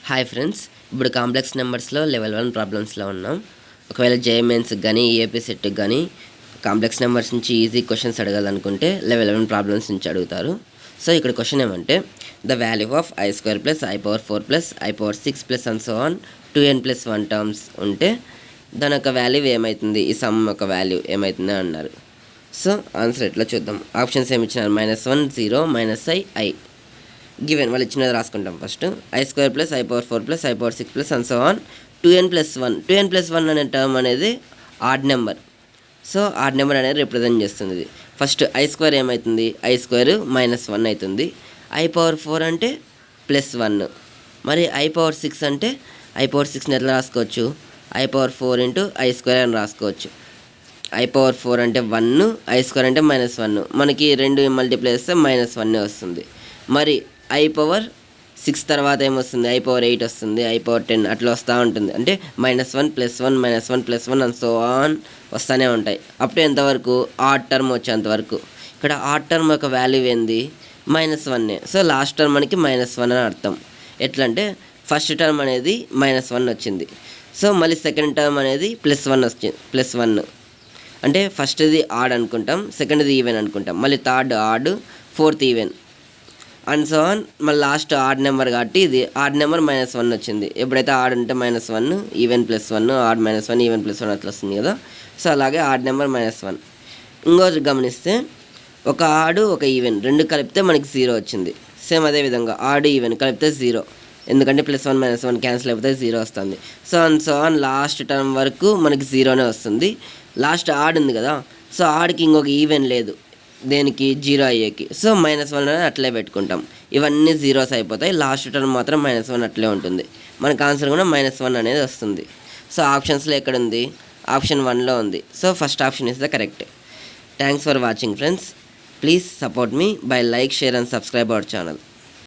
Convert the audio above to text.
Hi friends, ఇప్పుడు complex నెంబర్స్లో level 1 ప్రాబ్లమ్స్లో ఉన్నాం. ఒకవేళ జేఈఈ మెయిన్స్కి కానీ ఈఏపీ సెట్కి కానీ కాంప్లెక్స్ నెంబర్స్ నుంచి ఈజీ క్వశ్చన్స్ అడగాలనుకుంటే లెవెల్ 1 ప్రాబ్లమ్స్ నుంచి అడుగుతారు. సో ఇక్కడ క్వశ్చన్ ఏమంటే the value of i² plus i⁴ plus i⁴ plus and so on 2n+1 terms ఉంటే దాని యొక్క వాల్యూ ఏమవుతుంది, ఈ సమ్ యొక్క వాల్యూ ఏమవుతుంది అన్నారు. సో ఆన్సర్ ఎట్లా చూద్దాం. ఆప్షన్స్ ఏమి ఇచ్చినారు, -1 0 -i గివెన్ వాళ్ళు ఇచ్చినది రాసుకుంటాం. First i² plus i⁴ plus i⁴ plus and so on 2n+1 అనే టర్మ్ అనేది odd number. So odd number అనేది రిప్రజెంట్ చేస్తుంది. ఫస్ట్ i² ఏమవుతుంది, i² -1 అవుతుంది. i⁴ అంటే +1, మరి i⁴ అంటే i⁴ ఎట్లా రాసుకోవచ్చు, i⁴ ఇంటూ i² అని రాసుకోవచ్చు. i⁴ అంటే 1, i² అంటే -1, మనకి రెండు మల్టిప్లై చేస్తే -1 వస్తుంది. మరి i⁴ తర్వాత ఏమొస్తుంది, i⁴ వస్తుంది, i⁴ అట్లా వస్తూ ఉంటుంది. అంటే -1 +1 -1 +1 అండ్ సో ఆన్ వస్తూనే ఉంటాయి. అప్పుడు ఎంతవరకు, ఆడ్ టర్మ్ వచ్చేంతవరకు. ఇక్కడ ఆడ్ టర్మ్ యొక్క వాల్యూ ఏంది, -1. సో లాస్ట్ టర్మ్ మనకి -1 అని అర్థం. ఎట్లా అంటే ఫస్ట్ టర్మ్ అనేది -1 వచ్చింది. సో మళ్ళీ సెకండ్ టర్మ్ అనేది +1 వచ్చింది, +1 అంటే ఫస్ట్ది ఆడ్ అనుకుంటాం, సెకండ్ది ఈవెన్ అనుకుంటాం, మళ్ళీ third odd, fourth even and so on. మళ్ళీ లాస్ట్ ఆడ్ నెంబర్ కాబట్టి ఇది ఆడ్ నెంబర్ -1 వచ్చింది. ఎప్పుడైతే ఆడ్ ఉంటే -1, ఈవెన్ +1, ఆడ్ -1, ఈవెన్ +1 అట్లా వస్తుంది కదా. సో అలాగే ఆడ్ నెంబర్ -1. ఇంకోటి గమనిస్తే ఒక ఆడు ఒక ఈవెన్ రెండు కలిపితే మనకి 0 వచ్చింది. సేమ్ అదేవిధంగా ఆడు ఈవెన్ కలిపితే 0, ఎందుకంటే +1 -1 క్యాన్సిల్ అయిపోతే 0 వస్తుంది. So and so on last term వరకు మనకి 0నే వస్తుంది. లాస్ట్ ఆడ్ ఉంది కదా, సో ఆడ్కి ఇంకొక ఈవెన్ లేదు, దేనికి, 0 అయ్యేకి. సో -1 అనేది అట్లే పెట్టుకుంటాం. ఇవన్నీ జీరోస్ అయిపోతాయి, లాస్ట్ టర్మ్ మాత్రం -1 అట్లే ఉంటుంది. మనకు ఆన్సర్ కూడా -1 అనేది వస్తుంది. సో ఆప్షన్స్లో ఎక్కడ ఉంది, ఆప్షన్ 1లో ఉంది. So first option is the correct. Thanks for watching friends. Please support me by like, share and subscribe our channel.